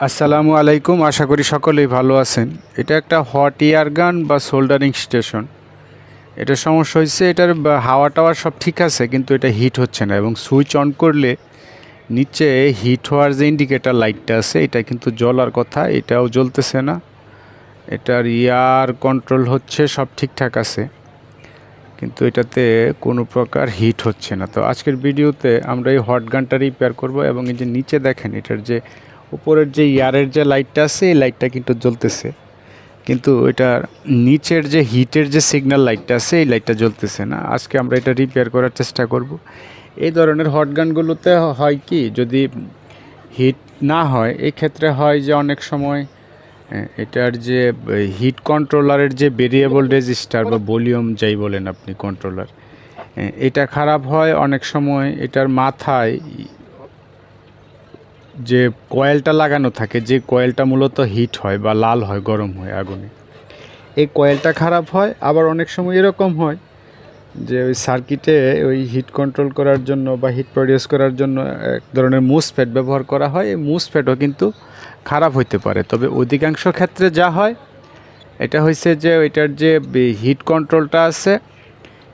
আসসালামু আলাইকুম, আশা করি সকলেই ভালো আছেন। এটা একটা হট এয়ার গান বা সোল্ডারিং স্টেশন। এটার সমস্যা হয়েছে, এটার হাওয়া টাওয়া সব ঠিক আছে, কিন্তু এটা হিট হচ্ছে না এবং সুইচ অন করলে নিচে হিট হওয়ার যে ইন্ডিকেটার লাইটটা আছে এটা কিন্তু জ্বলার কথা, এটাও জ্বলতেছে না। এটার এয়ার কন্ট্রোল হচ্ছে, সব ঠিকঠাক আছে, কিন্তু এটাতে কোনো প্রকার হিট হচ্ছে না। তো আজকের ভিডিওতে আমরা এই হট গানটা রিপেয়ার করব এবং এই যে নিচে দেখেন এটার যে উপরের যে এয়ারের যে লাইটটা আছে এই লাইটটা কিন্তু জ্বলতেছে, কিন্তু এটার নিচের যে হিটের যে সিগন্যাল লাইটটা আছে এই লাইটটা জ্বলতেছে না। আজকে আমরা এটা রিপেয়ার করার চেষ্টা করব। এই ধরনের হট গানগুলোতে হয় কি, যদি হিট না হয় এই ক্ষেত্রে হয় যে অনেক সময় এটার যে হিট কন্ট্রোলারের যে ভেরিয়েবল রেজিস্টার বা ভলিউম যাই বলেন আপনি কন্ট্রোলার, এটা খারাপ হয়। অনেক সময় এটার মাথায় যে কয়েলটা লাগানো থাকে, যে কয়েলটা মূলত হিট হয় বা লাল হয়, গরম হয় আগুনে, এই কয়েলটা খারাপ হয়। আবার অনেক সময় এরকম হয় যে ওই সার্কিটে ওই হিট কন্ট্রোল করার জন্য বা হিট প্রডিউস করার জন্য এক ধরনের মুসফেট ব্যবহার করা হয়, এই মুসফেটও কিন্তু খারাপ হইতে পারে। তবে অধিকাংশ ক্ষেত্রে যা হয় এটা হয়েছে যে ওইটার যে হিট কন্ট্রোলটা আছে,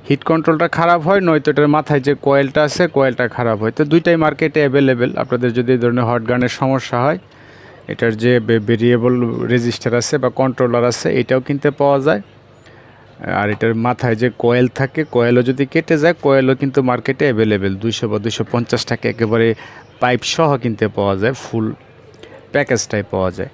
হিট কন্ট্রোলটা খারাপ হয়, নয়তো এটার মাথায় যে কয়েলটা আছে কয়েলটা খারাপ হয়। তো দুইটাই মার্কেটে অ্যাভেলেবেল। আপনাদের যদি এই ধরনের হট গানের সমস্যা হয়, এটার যে ভেরিয়েবল রেজিস্টার আছে বা কন্ট্রোলার আছে এটাও কিনতে পাওয়া যায়। আর এটার মাথায় যে কয়েল থাকে, কয়েলও যদি কেটে যায়, কয়েলও কিন্তু মার্কেটে অ্যাভেলেবেল 200 বা 250 টাকা একেবারে পাইপ সহ কিনতে পাওয়া যায়, ফুল প্যাকেজটাই পাওয়া যায়।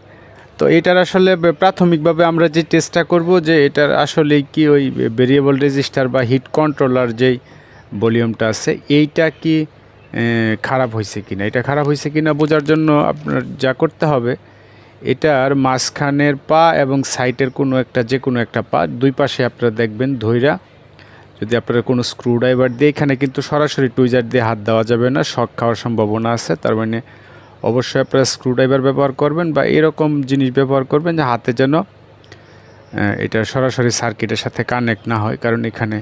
তো এটার আসলে প্রাথমিকভাবে আমরা যে টেস্টটা করব যে এটার আসলে কি ওই ভেরিয়েবল রেজিস্টার বা হিট কন্ট্রোলার যেই ভলিউমটা আছে এইটা কি খারাপ হয়েছে কিনা। এটা খারাপ হয়েছে কিনা বোঝার জন্য আপনার যা করতে হবে, এটার মাঝখানের পা এবং সাইডের কোনো একটা, যে কোনো একটা পা, দুই পাশে আপনারা দেখবেন ধইরা, যদি আপনারা কোনো স্ক্রুড্রাইভার দিয়ে, এখানে কিন্তু সরাসরি টুইজার দিয়ে হাত দেওয়া যাবে না, শক খাওয়ার সম্ভাবনা আছে। তার মানে অবশ্যই আপনারা স্ক্রুড্রাইভার ব্যবহার করবেন বা এরকম জিনিস ব্যবহার করবেন যে হাতে যেন এটা সরাসরি সার্কিটের সাথে কানেক্ট না হয়, কারণ এখানে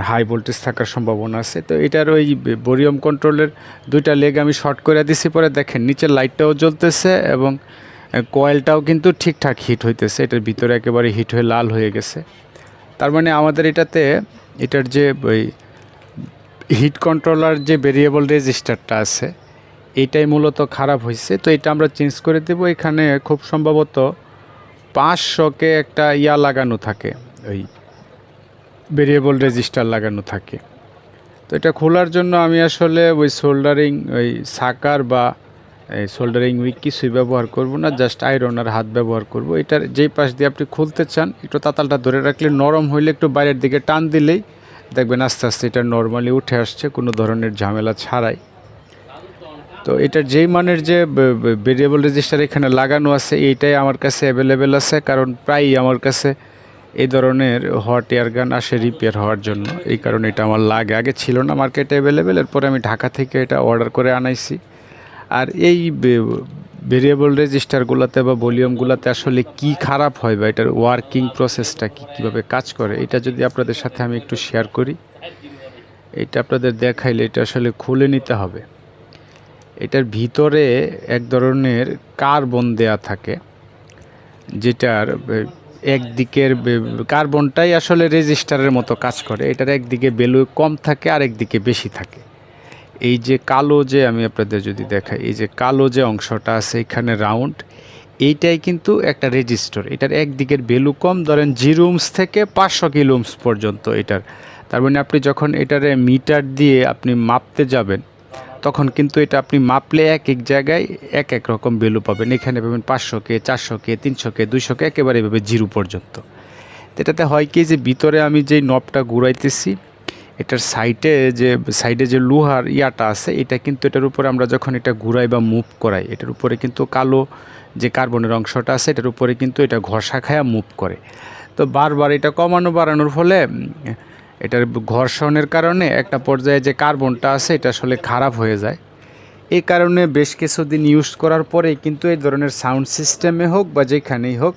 হাই ভোল্টেজ থাকার সম্ভাবনা আছে। তো এটার ওই ভলিউম কন্ট্রোলের দুইটা লেগ আমি শর্ট করে দিছি, পরে দেখেন নিচের লাইটটাও জ্বলতেছে এবং কয়েলটাও কিন্তু ঠিকঠাক হিট হইতেছে, এটার ভিতরে একেবারে হিট হয়ে লাল হয়ে গেছে। তার মানে আমাদের এটাতে এটার যে ওই হিট কন্ট্রোলার যে ভেরিয়েবল রেজিস্টারটা আছে এটাই মূলত খারাপ হয়েছে। তো এটা আমরা চেঞ্জ করে দেব। এখানে খুব সম্ভবত 500-কে একটা ইয়া লাগানো থাকে, ওই ভেরিয়েবল রেজিস্টার লাগানো থাকে। তো এটা খোলার জন্য আমি আসলে ওই সোল্ডারিং ওই সাকার বা এই সোল্ডারিং উইক কিছুই ব্যবহার করব না, জাস্ট আয়রন আর হাত ব্যবহার করব। এটার যেই পাশ দিয়ে আপনি খুলতে চান একটু তাতালটা ধরে রাখলে, নরম হইলে একটু বাইরের দিকে টান দিলেই দেখবেন আস্তে আস্তে এটা নর্মালি উঠে আসছে কোনো ধরনের ঝামেলা ছাড়াই। তো এটার যেই মানের যে ভেরিয়েবল রেজিস্টার এখানে লাগানো আছে এইটাই আমার কাছে অ্যাভেলেবেল আছে, কারণ প্রায়ই আমার কাছে এই ধরনের হট এয়ার গান আসে রিপেয়ার হওয়ার জন্য, এই কারণে এটা আমার লাগে। আগে ছিল না মার্কেটে অ্যাভেলেবেল, এরপরে আমি ঢাকা থেকে এটা অর্ডার করে আনাইছি। আর এই ভেরিয়েবল রেজিস্টারগুলোতে বা ভলিউমগুলোতে আসলে কি খারাপ হয় বা এটার ওয়ার্কিং প্রসেসটা কীভাবে কাজ করে, এটা যদি আপনাদের সাথে আমি একটু শেয়ার করি, এটা আপনাদের দেখাইলে এটা আসলে খুলে নিতে হবে। এটার ভিতরে এক ধরনের কার্বন দেয়া থাকে, যেটার একদিকের কার্বনটাই আসলে রেজিস্টারের মতো কাজ করে। এটার একদিকে ভ্যালু কম থাকে আর একদিকে বেশি থাকে। এই যে কালো, যে আমি আপনাদের যদি দেখাই, এই যে কালো যে অংশটা আছে এখানে রাউন্ড, এইটাই কিন্তু একটা রেজিস্টার। এটার একদিকের ভ্যালু কম, ধরেন 0 ওহমস থেকে 500 কিলো ওহমস পর্যন্ত এটার। তার মানে আপনি যখন এটারে মিটার দিয়ে আপনি মাপতে যাবেন, তখন কিন্তু এটা আপনি মাপলে এক এক জায়গায় এক এক রকম ভ্যালু পাবেন। এখানে পাবেন 500-কে, 400-কে, 300-কে, 200-কে, একেবারে এভাবে 0 পর্যন্ত। এটাতে হয় কি, যে ভিতরে আমি যেই নবটা ঘুরাইতেছি, এটার সাইডে যে লোহার ইয়াটা আছে, এটা কিন্তু এটার উপরে আমরা যখন এটা ঘুরাই বা মুভ করাই, এটার উপরে কিন্তু কালো যে কার্বনের অংশটা আছে এটার উপরে কিন্তু এটা ঘষা খায়া মুভ করে। তো বারবার এটা কমানো বাড়ানোর ফলে এটার ঘর্ষণের কারণে একটা পর্যায়ে যে কার্বনটা আছে এটা আসলে খারাপ হয়ে যায়। এই কারণে বেশ কিছুদিন ইউজ করার পরে কিন্তু এই ধরনের সাউন্ড সিস্টেমে হোক বা যেখানেই হোক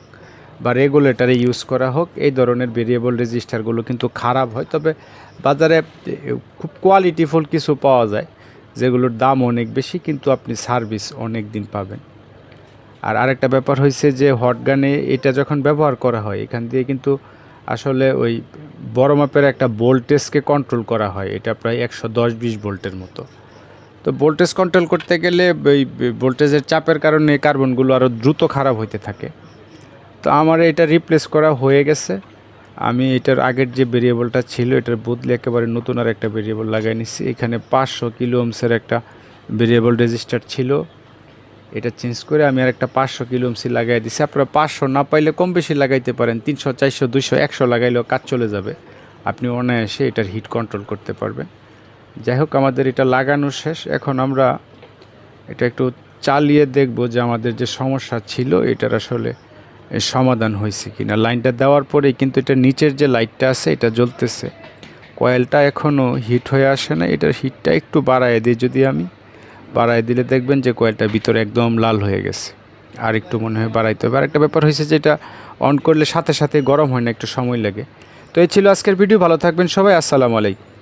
বা রেগুলেটরে ইউজ করা হোক, এই ধরনের ভেরিয়েবল রেজিস্টারগুলো কিন্তু খারাপ হয়। তবে বাজারে খুব কোয়ালিটিফুল কিছু পাওয়া যায় যেগুলোর দাম অনেক বেশি, কিন্তু আপনি সার্ভিস অনেক দিন পাবেন। আর আরেকটা ব্যাপার হয়েছে যে হট গানে এটা যখন ব্যবহার করা হয় এখান দিয়ে কিন্তু আসলে ওই বড় মাপের একটা ভোল্টেজকে কন্ট্রোল করা হয়, এটা প্রায় 110-20 ভোল্টের মতো। তো ভোল্টেজ কন্ট্রোল করতে গেলে ওই ভোল্টেজের চাপের কারণে কার্বনগুলো আরও দ্রুত খারাপ হইতে থাকে। তো আমার এটা রিপ্লেস করা হয়ে গেছে। আমি এটার আগের যে ভেরিয়েবলটা ছিল এটার বদলে একেবারে নতুন আর একটা ভেরিয়েবল লাগাই নিচ্ছি। এখানে 500 কিলো ওহমসের একটা ভেরিয়েবল রেজিস্টার ছিল, এটা চেঞ্জ করে আমি আর একটা 500 কিলো ওহমসি লাগাই দিছি। আপনারা 500 না পাইলে কম বেশি লাগাইতে পারেন, 300, 400, 200, 100 লাগাইলেও কাজ চলে যাবে। আপনি অনায়াসে এটার হিট কন্ট্রোল করতে পারবেন। যাই হোক, আমাদের এটা লাগানো শেষ। এখন আমরা এটা একটু চালিয়ে দেখব যে আমাদের যে সমস্যা ছিল এটার আসলে সমাধান হয়েছে কিনা। লাইনটা দেওয়ার পরেই কিন্তু এটা নিচের যে লাইটটা আছে এটা জ্বলতেছে, কয়েলটা এখনও হিট হয়ে আসে না। এটার হিটটা একটু বাড়ায় দিই, যদি আমি বাড়ায় দিলে দেখবেন যে কয়েলটার ভিতরে একদম লাল হয়ে গেছে। আর একটু মনে হয় বাড়াইতে হবে। আরেকটা ব্যাপার হয়েছে যে এটা অন করলে সাথে সাথে গরম হয় না, একটু সময় লাগে। তো এই ছিল আজকের ভিডিও। ভালো থাকবেন সবাই, আসসালামু আলাইকুম।